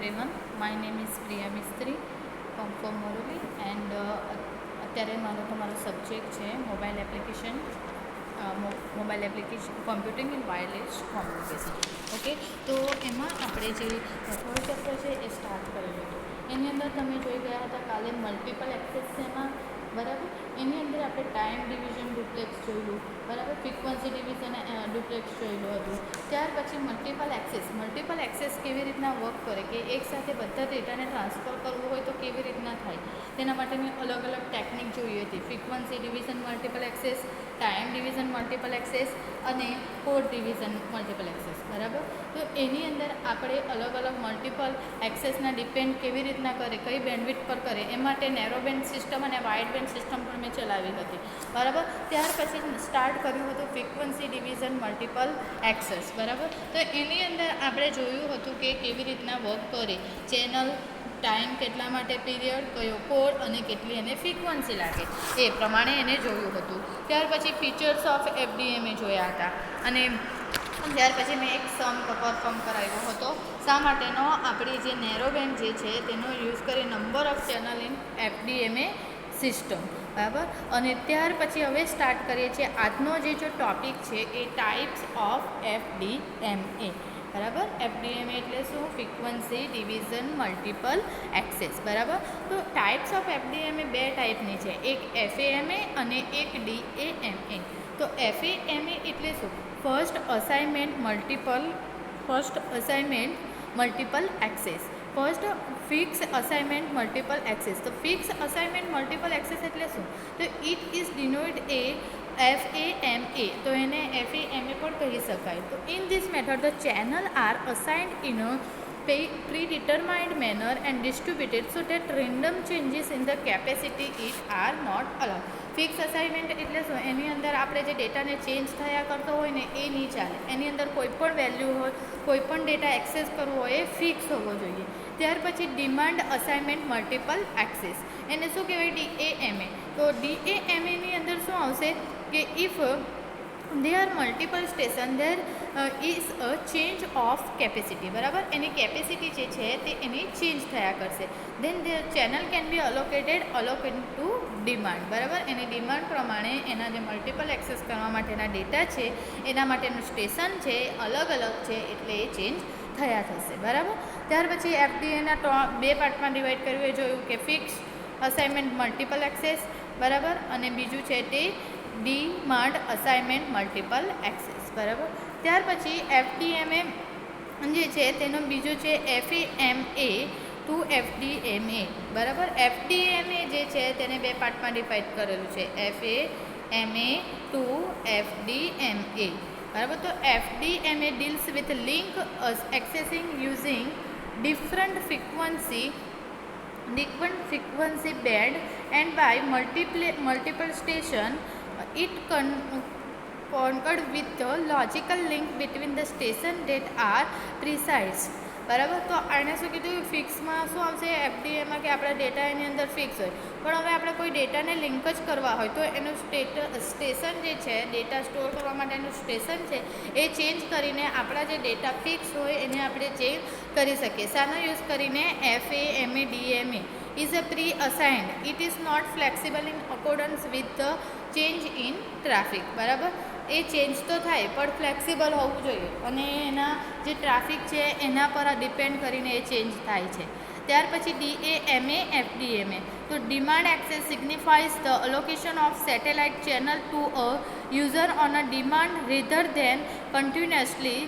everyone. My name is Priya Mistry from Moruli and અત્યારે તમારો subject છે mobile application computing and wireless communication. Okay, તો એમાં આપણે જે થર્ડ ચેપ્ટર છે એ સ્ટાર્ટ કરેલું હતું. એની અંદર તમે જોઈ ગયા હતા કાલે મલ્ટિપલ એક્સેસ છે એમાં, બરાબર. એની અંદર આપણે ટાઈમ ડિવિઝન ડુપ્લેક્સ જોયેલું, બરાબર. ફ્રીક્વન્સી ડિવિઝન ડુપ્લેક્સ જોયેલું હતું. ત્યાર પછી મલ્ટિપલ એક્સેસ કેવી રીતના વર્ક કરે, કે એકસાથે બધા ડેટાને ટ્રાન્સફર કરવું હોય તો કેવી રીતના થાય, તેના માટેની અલગ અલગ ટેકનિક જોઈ હતી. Frequency division multiple access, time division multiple access અને કોડ ડિવિઝન મલ્ટિપલ એક્સેસ, બરાબર. તો એની અંદર આપણે અલગ અલગ મલ્ટિપલ એક્સેસના ડિપેન્ડ કેવી રીતના કરે, કઈ બેન્ડવિડ્થ પર કરે, એ માટે નેરો બેન્ડ સિસ્ટમ અને વાઇડ બેન્ડ સિસ્ટમ પણ મેં ચલાવી હતી, બરાબર. ત્યાર પછી સ્ટાર્ટ કર્યું હતું ફ્રીક્વન્સી ડિવિઝન મલ્ટિપલ એક્સેસ, બરાબર. તો એની અંદર આપણે જોયું હતું કે કેવી રીતના વર્ક કરે, ચેનલ, ટાઈમ કેટલા માટે પીરિયડ, કયો કોડ અને કેટલી એને ફ્રીક્વન્સી લાગે, એ પ્રમાણે એને જોયું હતું. ત્યાર પછી ફીચર્સ ઓફ FDMA જોયા હતા અને ત્યાર પછી મેં એક સમ પરફોર્મ કરાવ્યો હતો. શા માટેનો? આપણી જે નેરો બેન્ડ જે છે તેનો યુઝ કરી number of channel in FDMA system, બરાબર. અને ત્યાર પછી હવે સ્ટાર્ટ કરીએ છીએ આજનો જે ટોપિક છે એ ટાઈપ્સ ઓફ FDMA, બરાબર. FDMA એટલે શું? ફ્રીક્વન્સી ડિવિઝન મલ્ટિપલ એક્સેસ, બરાબર. તો ટાઈપ્સ ઓફ FDMA બે ટાઈપની છે, એક FAMA અને એક DAMA. તો FAMA એટલે શું? First assignment multiple access. First fix assignment multiple access. તો ફિક્સ અસાઇનમેન્ટ મલ્ટિપલ એક્સેસ એટલે શું? તો it is denoted a FAMA. તો એને FAMA પણ કહી શકાય. તો in this method the channel are assigned in a predetermined manner and distributed so that random changes in the capacity it are not allowed. Fix assignment એટલે શું? એની અંદર આપણે જે ડેટાને ચેન્જ થયા કરતો હોય ને એ નહીં ચાલે. એની અંદર કોઈ પણ વેલ્યુ હોય, કોઈ પણ ડેટા એક્સેસ કરવો હોય એ ફિક્સ હોવો જોઈએ. ત્યાર પછી ડિમાન્ડ અસાઇનમેન્ટ મલ્ટિપલ એક્સેસ, એને શું કહેવાય? DAMA. તો DAMAની અંદર શું આવશે કે if there are multiple station there is a change of capacity, બરાબર. એની કેપેસિટી જે છે તે એની ચેન્જ થયા કરશે. then the channel can be allocated to demand, બરાબર. એની ડિમાન્ડ પ્રમાણે એના જે મલ્ટિપલ એક્સેસ કરવા માટેના ડેટા છે એના માટેનું સ્ટેશન છે અલગ અલગ છે, એટલે એ ચેન્જ થયા થશે, બરાબર. ત્યાર પછી FDAના બે પાર્ટમાં ડિવાઈડ કર્યું, એ જોયું કે ફિક્સ અસાઇનમેન્ટ મલ્ટિપલ એક્સેસ, બરાબર, અને બીજું છે તે ડિમાન્ડ અસાઇનમેન્ટ મલ્ટિપલ એક્સેસ, બરાબર. ત્યાર પછી FDMA જે છે તેનો બીજું છે FAMA ટુ FDMA, બરાબર. FDMA જે છે તેને બે પાર્ટમાં ડિવાઈડ કરેલું છે, FAMA ટુ FDMA, બરાબર. તો FDMA deals with link એક્સેસિંગ using different frequency band and by multiple station. It concurred with the logical link between the station that are precise, બરાબર. તો આને શું કીધું? ફિક્સમાં શું આવશે FDMA કે આપણા ડેટા એની અંદર ફિક્સ હોય, પણ હવે આપણે કોઈ ડેટાને લિંક જ કરવા હોય તો એનું સ્ટેશન જે છે, ડેટા સ્ટોર કરવા માટેનું સ્ટેશન છે એ ચેન્જ કરીને આપણા જે ડેટા ફિક્સ હોય એને આપણે ચેન્જ કરી શકીએ. શાનો યુઝ કરીને? FAMA DMA is a pre-assigned. It is not flexible in accordance with the change in traffic, બરાબર. એ ચેન્જ તો થાય પણ ફ્લેક્સિબલ હોવું જોઈએ અને એના જે ટ્રાફિક છે એના પર ડિપેન્ડ કરીને એ ચેન્જ થાય છે. ત્યાર પછી DAMA FDMA. તો demand access signifies the allocation of satellite channel to a user on a demand rather than continuously.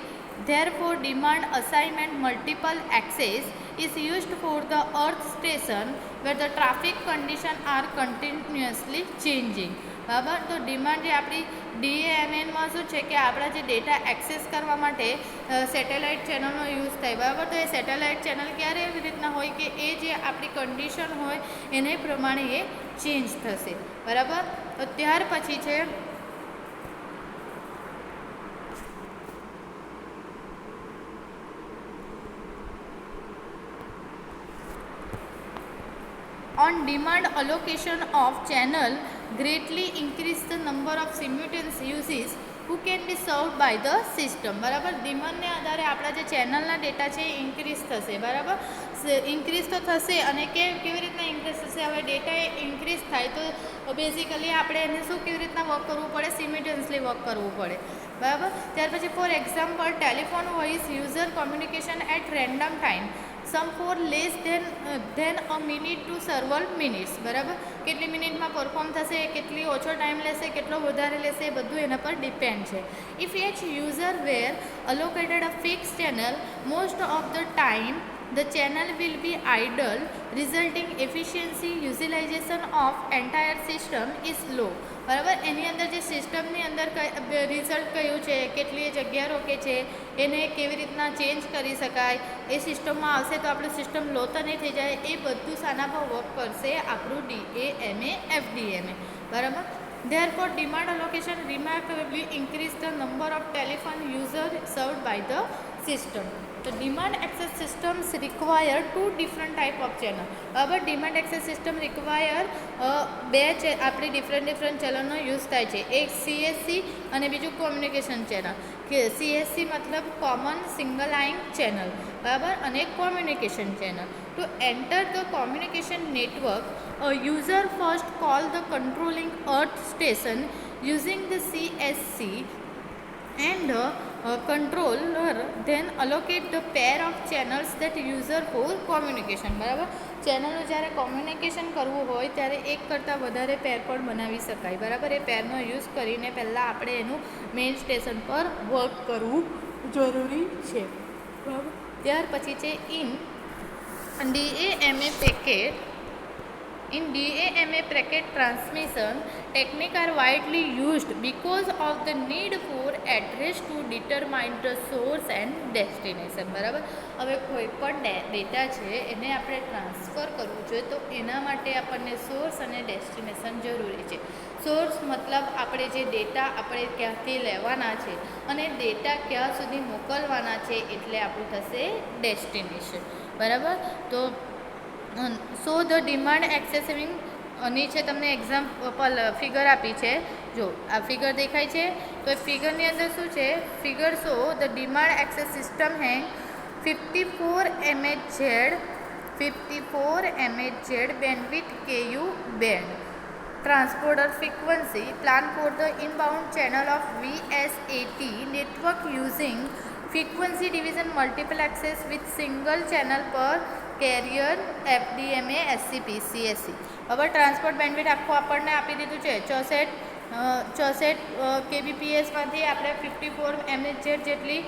Therefore, demand assignment multiple access is used for the earth station where the traffic conditions are continuously changing, બરાબર. તો demand જે આપણી DAMAમાં શું છે કે આપણા જે data access કરવા માટે સેટેલાઇટ ચેનલનો યુઝ થાય, બરાબર. તો એ સેટેલાઇટ ચેનલ ક્યારે એવી રીતના હોય કે એ જે આપણી કન્ડિશન હોય એને પ્રમાણે એ ચેન્જ થશે, બરાબર. તો ત્યાર પછી છે on demand allocation of channel greatly increase the number of simultaneous uses who can be served by the system. બરાબર, ડિમાન્ડને આધારે આપણા જે ચેનલના ડેટા છે એ ઇન્ક્રીઝ થશે. બરાબર, ઇન્ક્રીઝ તો થશે અને કેવી રીતના ઇન્ક્રીઝ થશે? હવે ડેટા એ ઇન્ક્રીઝ થાય તો બેઝિકલી આપણે એને શું કેવી રીતના વર્ક કરવું પડે? સિમિલ્ટેનિયસલી વર્ક કરવું પડે. બરાબર, ત્યાર પછી for example telephone voice user communication at random time some for less than a minute to several minutes. બરાબર, કેટલી મિનિટમાં પરફોર્મ થશે, કેટલી ઓછો ટાઈમ લેશે, કેટલો વધારે લેશે, એ બધું એના પર ડિપેન્ડ છે. If each user were allocated a fix channel most of the time the channel will be idle, resulting efficiency utilization of entire system is low. બરાબર, એની અંદર જે સિસ્ટમની અંદર રિઝલ્ટ કયું છે, કેટલી જગ્યા રોકે છે, એને કેવી રીતના ચેન્જ કરી શકાય, એ સિસ્ટમમાં આવશે તો આપણું સિસ્ટમ લો તો નહીં થઈ જાય, એ બધું શાના પર વર્ક કરશે? આપણું DAMA FDMA. બરાબર, therefore demand allocation remarkably increase the number of telephone user served by the system. તો demand access systems require two different type of channel. બરાબર, ડિમાન્ડ એક્સેસ સિસ્ટમ રિક્વાયર બે આપણી ડિફરન્ટ ચેનલનો યુઝ થાય છે. એક CSC અને બીજું કોમ્યુનિકેશન ચેનલ. કે CSC મતલબ કોમન સિંગલ લાઇન ચેનલ. બરાબર, અને communication channel. Two enter the communication network user first call the controlling earth station using the CSC and controller then allocate the pair of channels that user for communication. બરાબર, ચેનલનું જ્યારે communication કરવું હોય ત્યારે એક કરતાં વધારે પેર પણ બનાવી શકાય. બરાબર, એ પેરનો યુઝ કરીને પહેલાં આપણે એનું મેઇન સ્ટેશન પર વર્ક કરવું જરૂરી છે. બરાબર, ત્યાર પછી છે In DAMA packet transmission, techniques are widely used because of the need for address to determine the source and destination. બરાબર, હવે કોઈ પણ ડેટા છે એને આપણે ટ્રાન્સફર કરવું જોઈએ તો એના માટે આપણને સોર્સ અને ડેસ્ટિનેશન જરૂરી છે. સોર્સ મતલબ આપણે જે ડેટા આપણે ક્યાંથી લેવાના છે અને ડેટા ક્યાં સુધી મોકલવાના છે એટલે આપણું થશે ડેસ્ટિનેશન. બરાબર, તો સો ધ ડિમાન્ડ એક્સેસિંગ નીચે તમને એક્ઝામ્પલ ફિગર આપી છે. જો આ ફિગર દેખાય છે તો એ ફિગરની અંદર શું છે? Figure so the demand access system hang 54 MHz bandwidth KU band transponder frequency plan for the inbound channel of VSAT network using frequency division multiple access with single channel per carrier FDMA SCP CSC. હવે transport bandwidth આખું આપણને આપી દીધું છે 64 kbpsમાંથી આપણે 54 MHz જેટલી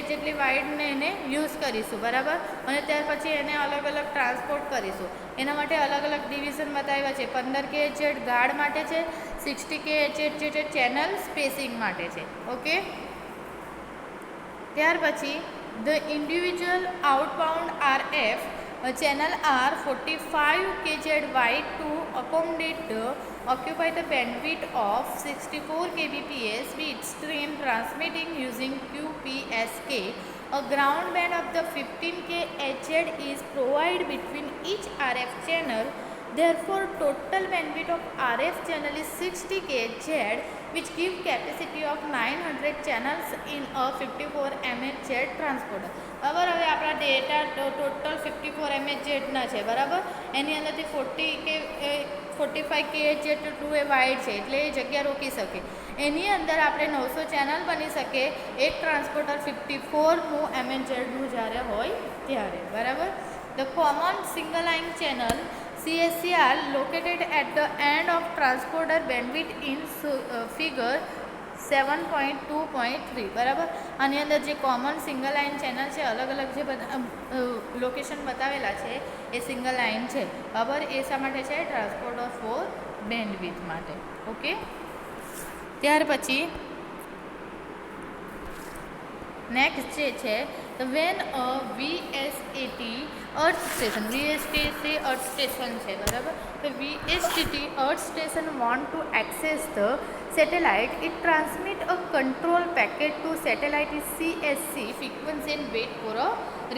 જેટલી વાઇડને એને યુઝ કરીશું. બરાબર, અને ત્યાર પછી એને અલગ અલગ ટ્રાન્સપોર્ટ કરીશું. એના માટે અલગ અલગ ડિવિઝન બતાવ્યા છે. 15 kHz ગાર્ડ માટે છે, 60 kHz જે ચેનલ સ્પેસિંગ માટે છે. ઓકે, ત્યાર પછી the individual outbound RF channel are 45 kHz wide to accommodate the occupy the bandwidth of 64 kbps with stream transmitting using QPSK. A ground band of the 15 kHz is provided between each RF channel. Therefore, total bandwidth of RF channel is 60 kHz, which give capacity of 900 channels in a 54 MHz transporter. બરાબર, હવે આપણા data total 54 MHzના છે. બરાબર, એની અંદરથી 45 kHz જેટલું એ wide છે એટલે એ જગ્યા રોકી શકે. એની અંદર આપણે 900 ચેનલ બની શકે એક ટ્રાન્સપોર્ટર 54 MHzનું જ્યારે હોય ત્યારે. બરાબર, the common single line channel CSC are located at the end of transporter bandwidth in figure 7.2.3. બરાબર, આની અંદર જે કોમન સિંગલ લાઇન ચેનલ છે અલગ અલગ જે લોકેશન બતાવેલા છે એ સિંગલ લાઇન છે. બરાબર, એ શા માટે છે? ટ્રાન્સપોર્ટર ફોર બેન્ડવિડ્થ માટે. ઓકે, ત્યાર પછી નેક્સ્ટ જે છે વેન VSAT earth station VSTC earth station છે બરાબર. તો VSTC earth station want to access the satellite. It transmit a control packet to satellite CSC frequency and wait for a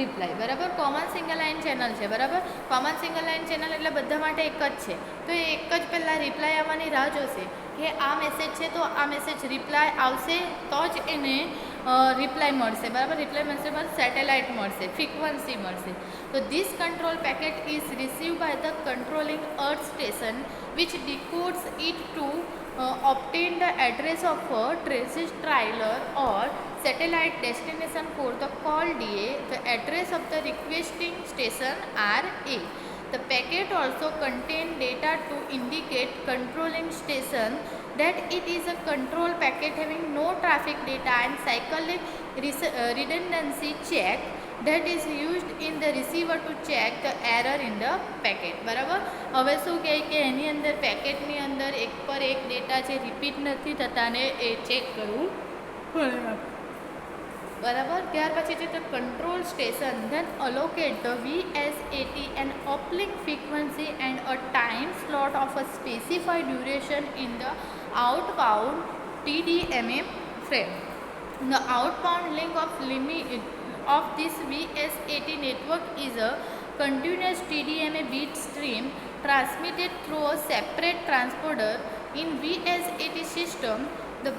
reply. બરાબર. કોમન સિંગલ લાઇન ચેનલ છે બરાબર. Common single line channel એટલે બધા માટે એક જ છે. તો એ એક જ પહેલાં રિપ્લાય આવવાની રાહ જોશે કે આ મેસેજ છે તો આ મેસેજ રિપ્લાય આવશે તો જ એને રિપ્લાય મળશે બરાબર. રિપ્લાય મળશે બાદ સેટેલાઇટ મળશે, ફ્રીક્વન્સી મળશે. તો this control packet is receive by the controlling earth station which decodes it to obtain the address of a traces trailer or satellite destination for the call DA. The address of the requesting station RA. The packet also contain data to indicate controlling station that it is a control packet having no traffic data and cyclic redundancy check that is used in the receiver to check the error in the packet. બરાબર. હવે શું કહે કે એની અંદર પેકેટની અંદર એક પર એક ડેટા છે રિપીટ નથી થતા ને એ ચેક કરવું પડે બરાબર. ત્યાર પછી છે તો control station then allocate the VSAT and uplink frequency and a time slot of a specified duration in the outbound TDMA frame. The outbound link of this VSAT network is a continuous TDMA bit stream transmitted through a separate transponder. In VSAT system, the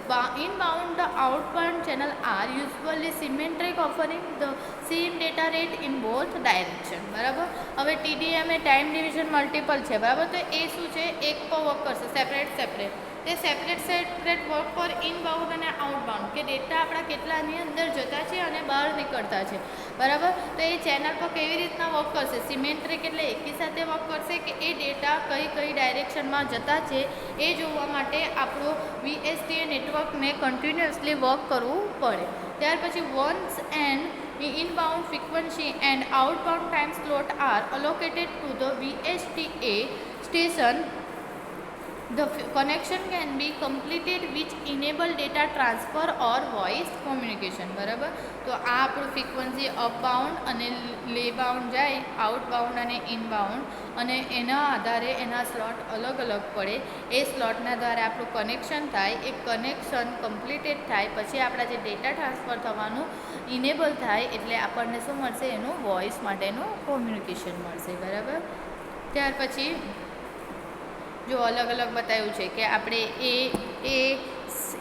inbound the outbound channel are usually symmetric, offering the same data rate in both direction. બરાબર. હવે TDMA time division multiple છે બરાબર. તો એ શું છે એક પર work કરશે સેપરેટ તે સેપરેટ વર્ક પર ઇનબાઉન્ડ અને આઉટબાઉન્ડ કે ડેટા આપણા કેટલાની અંદર જતા છે અને બહાર નીકળતા છે બરાબર. તો એ ચેનલ પર કેવી રીતના વર્ક કરશે, સિમેટ્રિક એટલે એકી સાથે વર્ક કરશે કે એ ડેટા કઈ ડાયરેક્શનમાં જતા છે એ જોવા માટે આપણું VSTA નેટવર્કને કન્ટિન્યુઅસલી વર્ક કરવું પડે. ત્યાર પછી once and inbound frequency and outbound time slot are allocated to the VSTA station. The connection can be completed which enable data transfer or voice communication. બરાબર. તો આ આપણું ફ્રીક્વન્સી અપબાઉન્ડ અને લેબાઉન્ડ જાય, આઉટબાઉન્ડ અને ઇનબાઉન્ડ, અને એના આધારે એના સ્લોટ અલગ પડે. એ સ્લોટના દ્વારા આપણું કનેક્શન થાય. એ કનેક્શન કમ્પ્લીટેડ થાય પછી આપણા જે ડેટા ટ્રાન્સફર થવાનું ઇનેબલ થાય એટલે આપણને શું મળશે, એનું વોઇસ માટેનું કોમ્યુનિકેશન મળશે. બરાબર. ત્યાર પછી જો અલગ બતાવ્યું છે કે આપણે એ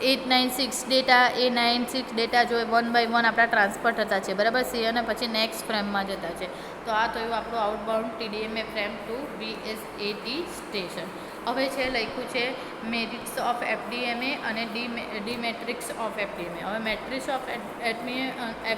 896 ડેટા A96 ડેટા જો 1 by 1 આપણા ટ્રાન્સફર થતા છે બરાબર. સી અને પછી નેક્સ્ટ ફ્રેમમાં જતા છે. તો આ થયું આપણું outbound TDMA frame to VSAT station. હવે છે લખ્યું છે મેટ્રિક્સ ઓફ FDMA અને ડીમેટ્રિક્સ ઓફ FDMA. હવે મેટ્રિક્સ ઓફ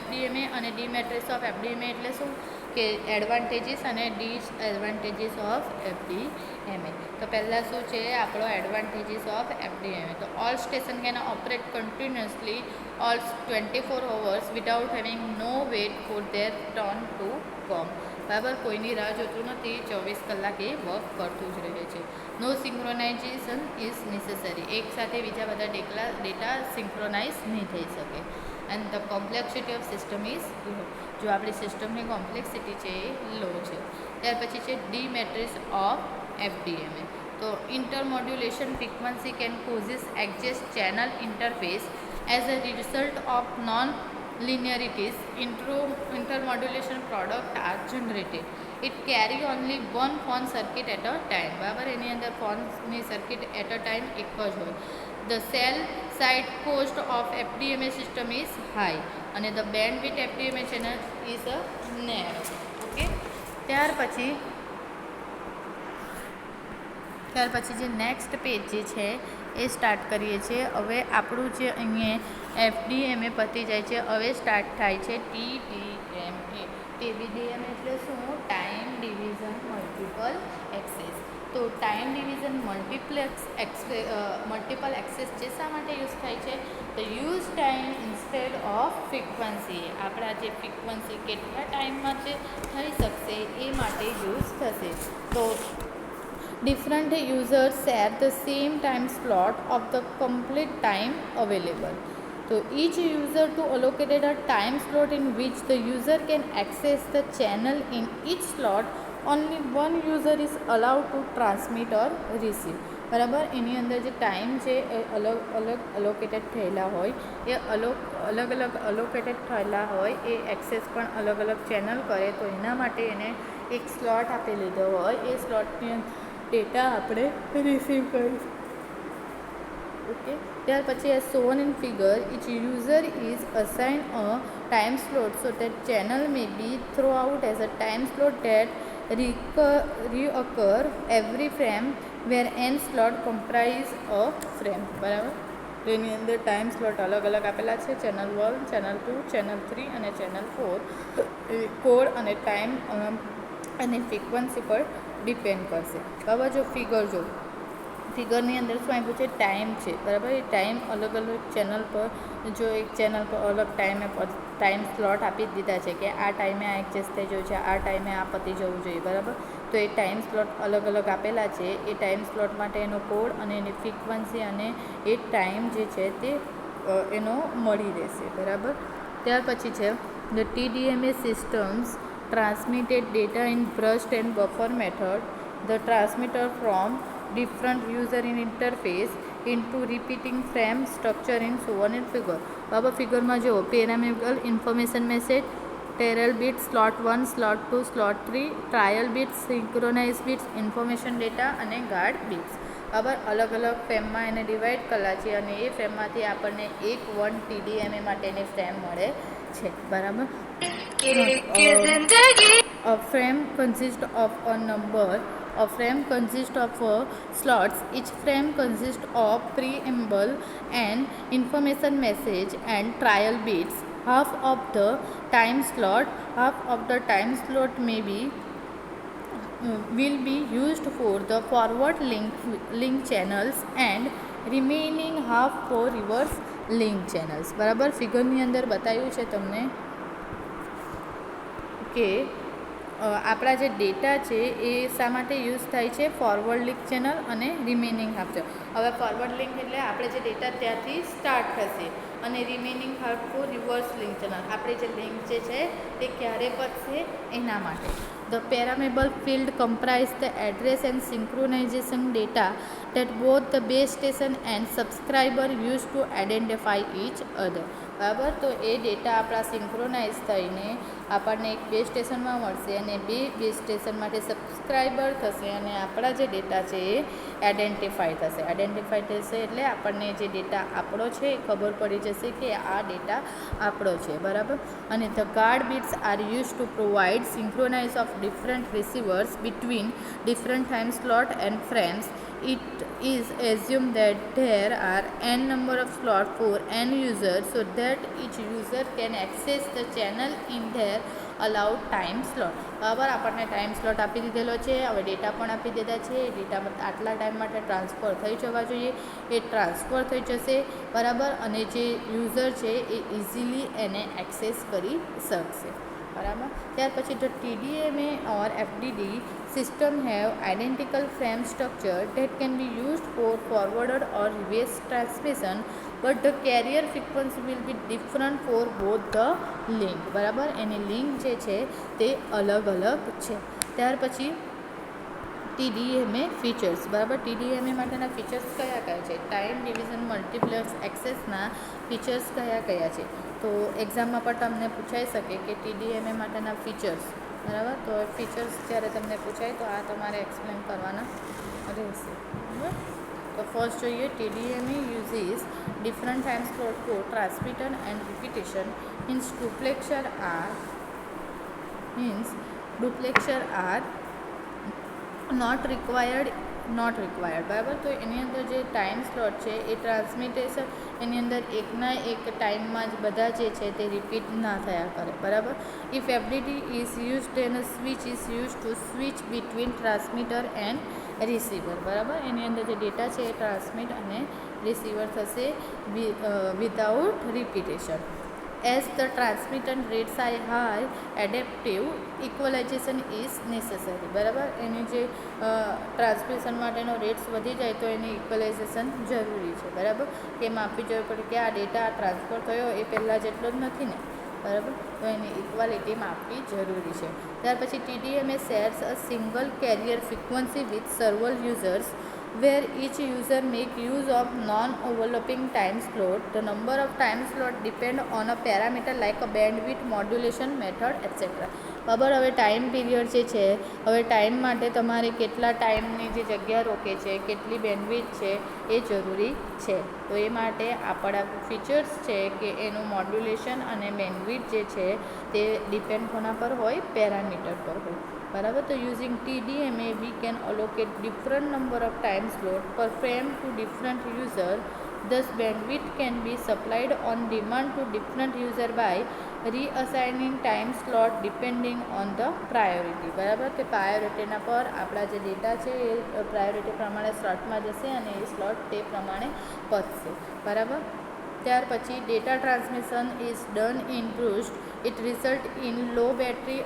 FDMA અને ડીમેટ્રિક્સ ઓફ FDMA એટલે શું કે એડવાન્ટેજીસ અને ડિસએડવાન્ટેજીસ ઓફ FDMA. તો પહેલાં શું છે આપણો એડવાન્ટેજીસ ઓફ FDMA. તો all station can operate continuously all 24 hours without having no wait for their turn to come. બરાબર. કોઈની રાહ જોતું નથી, 24 કલાક એ વર્ક કરતું જ રહે છે. નો સિંક્રોનાઇઝેશન ઇઝ નેસેસરી. એક સાથે બીજા બધા ડેટા સિંક્રોનાઇઝ નહીં થઈ શકે. And the complexity of system is લો. જો આપણી સિસ્ટમની કોમ્પ્લેક્સિટી છે એ લો છે. ત્યાર પછી છે ડીમેટ્રિક્સ ઓફ FDMA. તો intermodulation frequency can causes adjust channel interface as a result of non-linearities. Intermodulation product are generated. It carry only one phone circuit at a time. બરાબર. એની અંદર ફોનની સર્કિટ એટ અ ટાઈમ એક જ હોય. The cell side cost of FDMA system is high અને the bandwidth FDMA channel is a narrow. Okay. ત્યાર પછી જે નેક્સ્ટ પેજ જે છે એ સ્ટાર્ટ કરીએ છીએ. હવે આપણું જે અહીંયા FDMA પતી જાય છે. હવે સ્ટાર્ટ થાય છે TDMA. TDMA એટલે શું? Time division multiple access. તો ટાઈમ ડિવિઝન મલ્ટિપલ એક્સેસ જે શા માટે યુઝ થાય છે? તો use time instead off frequency. આપણા જે ફ્રીક્વન્સી કેટલા ટાઈમમાં જે થઈ શકશે એ માટે યુઝ થશે. તો different users share the same time slot of the complete time available. તો each user to allocated a time slot in which the user can access the channel. In each slot only one user is allowed to transmit or receive. બરાબર. એની અંદર જે time છે એ અલગ અલગ અલોકેટેડ થયેલા હોય, એ અલગ અલગ અલોકેટેડ થયેલા હોય, એ એક્સેસ પણ અલગ અલગ ચેનલ કરે. તો એના માટે એને એક સ્લોટ આપી લીધો હોય, એ સ્લોટની ડેટા આપણે રિસીવ કરીશું. ઓકે. ત્યાર પછી as shown in figure each user is assigned a time slot so that channel may be thrown out as a time slot that reoccur every frame where n slot comprise a frame. બરાબર. તો એની અંદર time slot અલગ અલગ આપેલા છે, channel 1, channel 2, channel 3 અને channel 4. Code અને time અને ફ્રીક્વન્સી પર ડિપેન્ડ કરશે. બરાબર. જો ફિગરની અંદર શું આપ્યું છે? ટાઈમ છે. બરાબર. એ ટાઈમ અલગ અલગ ચેનલ પર, જો એક ચેનલ પર અલગ ટાઈમ સ્લોટ આપી જ દીધા છે કે આ ટાઈમે આ એક્સેસ થઈ જવું છે, આ ટાઈમે આ પતી જવું જોઈએ. બરાબર. તો એ ટાઈમ સ્લોટ અલગ અલગ આપેલા છે. એ ટાઈમ સ્લોટ માટે એનો કોડ અને એની ફ્રીક્વન્સી અને એ ટાઈમ જે છે તે એનો મળી રહેશે. બરાબર. ત્યાર પછી છે the TDMA systems transmitted data in burst and buffer method. The transmitter from different user in interface into repeating frame structure in shown in figure. બાબા ફિગરમાં જો preamble information message, tail bit, slot 1, slot 2, slot 3, trial bits, synchronize bits, information data અને guard bits. બરાબર. અલગ અલગ ફ્રેમમાં એને divide કરેલા છે અને એ ફ્રેમમાંથી આપણને એક 1 TDMA માટેની ફ્રેમ મળે છે. બરાબર. A frame consists of a number. A frame consists of slots. Each frame consists of preamble and information message and trial bits. Half of the time slot will be used for the forward link channels and remaining half for reverse link channels. બરાબર. ફિગરની અંદર બતાવ્યું છે તમને કે આપણા જે data છે એ શા માટે યુઝ થાય છે? ફોરવર્ડ લિંક ચેનલ અને રિમેનિંગ હાફ ચેનલ. હવે ફોરવર્ડ લિંક એટલે આપણે જે ડેટા ત્યાંથી સ્ટાર્ટ થશે અને remaining half for reverse link channel. આપણે જે લિંક જે છે તે ક્યારે પતશે એના માટે. The paramable field comprise the address and synchronization data that both the base station and subscriber use to identify each other. બરાબર. તો એ ડેટા આપણા સિંક્રોનાઇઝ થઈને આપણને એક બેઝ સ્ટેશનમાં મળશે અને બે બેઝ સ્ટેશન માટે સબસ્ક્રાઈબર થશે અને આપણા જે ડેટા છે એ આઈડેન્ટિફાઈ થશે એટલે આપણને જે ડેટા આપણો છે એ ખબર પડી જશે કે આ ડેટા આપણો છે. બરાબર. અને the guard bits are use to provide synchronise of different receivers between different time slot and frames. It is assumed that there are n number of slots for n users so that each user can access the channel in their allowed time slot. બરાબર. આપણને time slot આપી દીધેલો છે. હવે data પણ આપી દીધા છે. એ data આટલા ટાઈમ માટે ટ્રાન્સફર થઈ જવા જોઈએ, એ ટ્રાન્સફર થઈ જશે. બરાબર. અને જે યુઝર છે એ ઇઝીલી એને એક્સેસ કરી શકશે. બરાબર. ત્યાર પછી the TDMA or FDD system have identical frame structure that can be used for forwarded or reverse transmission, but the carrier frequency will be different for both the link. બરાબર. એની link જે છે તે અલગ અલગ છે. ત્યાર પછી TDMA ફીચર્સ. બરાબર. TDMA માટેના ફીચર્સ કયા છે? ટાઈમ ડિવિઝન મલ્ટીપ્લેક્સ એક્સેસના ફીચર્સ કયા છે? તો એક્ઝામમાં પણ તમને પૂછાઈ શકે કે TDMA માટેના ફીચર્સ. બરાબર. તો ફીચર્સ જ્યારે તમને પૂછાય તો આ તમારે એક્સપ્લેન કરવાના રહેશે. બરાબર. તો ફર્સ્ટ જોઈએ TDMA uses different time slot for transmission and repetition. Duplexer are not required. બરાબર. તો એની અંદર જે ટાઈમ સ્લોટ છે એ ટ્રાન્સમિટેશન એની અંદર એકના એક ટાઈમમાં જ બધા જે છે તે રિપીટ ના થયા કરે. બરાબર. If FDD is use then a switch is used to switch between transmitter and receiver. બરાબર. એની અંદર જે ડેટા છે એ ટ્રાન્સમિટ અને રિસીવર થશે without repetition. As the transmittant rates are high adaptive equalization is necessary. બરાબર, એની જે ટ્રાન્સમિશન માટેનો રેટ્સ વધી જાય તો એની ઇક્વલાઇઝેશન જરૂરી છે. બરાબર, કે માપવી જોઈએ પડે કે આ ડેટા ટ્રાન્સફર થયો એ પહેલાં જેટલો જ નથી ને. બરાબર, તો એની ઇક્વાલિટી માપવી જરૂરી છે. ત્યાર પછી TDMA shares a single carrier frequency with several users where each user make use of non-overlapping time slot. The number of time slot depend on a parameter like a bandwidth, modulation method, etc. બરાબર, હવે time period જે છે, હવે time માટે તમારે કેટલા ટાઈમની જે જગ્યા રોકે છે, કેટલી બેન્ડવિડ્થ છે એ જરૂરી છે. તો એ માટે આપણા ફીચર્સ છે કે એનું મોડ્યુલેશન અને બેન્ડવિડ્થ જે છે તે ડિપેન્ડ કોના પર હોય, પેરામીટર પર હોય. બરાબર, તો using TDMA we can allocate different number of time slot per frame to different user. Thus bandwidth can be supplied on demand to different user by reassigning time slot depending on the priority. બરાબર, તે પ્રાયોરિટીના પર આપણા જે data છે એ priority પ્રમાણે સ્લોટમાં જશે અને એ સ્લોટ તે પ્રમાણે પતશે. બરાબર, ત્યાર પછી data transmission is done in boost. It result in low battery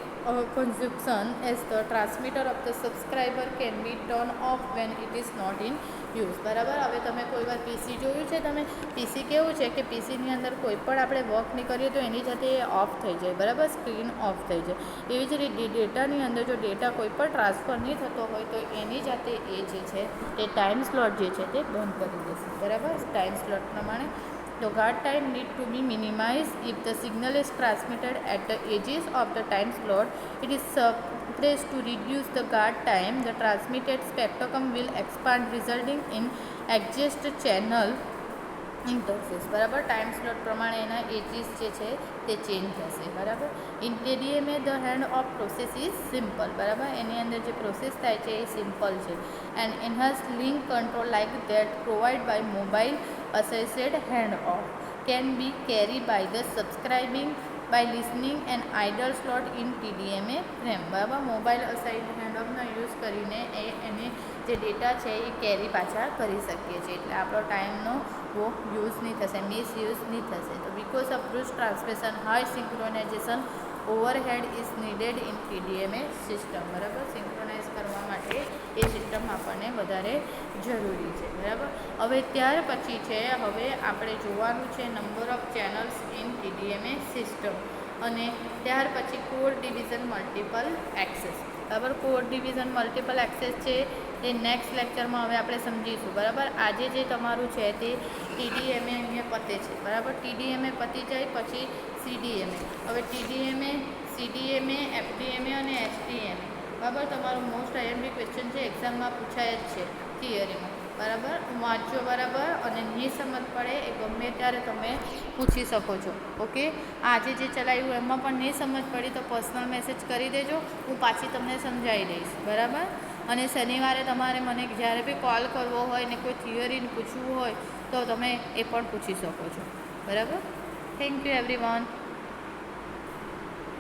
consumption as the transmitter of the subscriber can be turned off when it is not in use. બરાબર, હવે તમે કોઈ વાર પીસી જોયું છે, તમે પીસી કેવું છે કે પીસીની અંદર કોઈ પણ આપણે વર્ક નહીં કરીએ તો એની સાથે ઓફ થઈ જાય. બરાબર, સ્ક્રીન ઓફ થઈ જાય. એવી જ રીતે ડેટાની અંદર જો ડેટા કોઈ પણ ટ્રાન્સફર નહીં થતો હોય તો એની જાતે એ જે છે તે ટાઈમ સ્લોટ જે છે તે બંધ કરી દેશે. બરાબર, ટાઈમ સ્લોટ પ્રમાણે the guard time need to be minimized. If the signal is transmitted at the edges of the time slot, it is suppressed to reduce the guard time. The transmitted spectrum will expand, resulting in adjust channel interface. બરાબર, time slot પ્રમાણે એના એજીસ જે છે તે change થશે. બરાબર, in TDMA the handoff process is simple. બરાબર, એની અંદર જે પ્રોસેસ થાય છે એ સિમ્પલ છે. And enhance link control like that provide by mobile assisted handoff can be carried by the subscribing by listening an idle slot in TDMA frame. બરાબર, mobile aside હેન્ડઓફનો use કરીને એને જે ડેટા છે એ કેરી પાછા કરી શકીએ છીએ. એટલે આપણો ટાઈમનો વો યુઝ નહીં થશે, મિસયુઝ નહીં થશે. તો because of boost transmission high synchronisation overhead is needed in TDMA system. બરાબર, સિંક્રોનાઇઝ કરવા માટે એ સિસ્ટમ આપણને વધારે જરૂરી છે. બરાબર, હવે ત્યાર પછી છે, હવે આપણે જોવાનું છે number of channels in TDMA system અને ત્યાર પછી કોડ ડિવિઝન મલ્ટિપલ એક્સેસ. બરાબર, કોડ ડિવિઝન મલ્ટિપલ એક્સેસ છે તે નેક્સ્ટ લેક્ચરમાં હવે આપણે સમજીશું. બરાબર, આજે જે તમારું છે તે TDMA અહીંયા પતે છે. બરાબર, TDMA પતી જાય પછી CDMA. હવે TDMA, CDMA, FDMA અને SDMA. બરાબર, તમારું મોસ્ટ IMP ક્વેશ્ચન છે, એક્ઝામમાં પૂછાય જ છે થિયરીમાં. બરાબર, વાંચો બરાબર, અને નહીં સમજ પડે એ ગમે ત્યારે તમે પૂછી શકો છો. ઓકે, આજે જે ચલાવ્યું એમાં પણ નહીં સમજ પડી તો પર્સનલ મેસેજ કરી દેજો, હું પાછી તમને સમજાવી દઈશ. બરાબર, અને શનિવારે તમારે મને જ્યારે બી કોલ કરવો હોય ને કોઈ થિયરી પૂછવું હોય તો તમે એ પણ પૂછી શકો છો. બરાબર, થેન્ક યુ એવરીવન.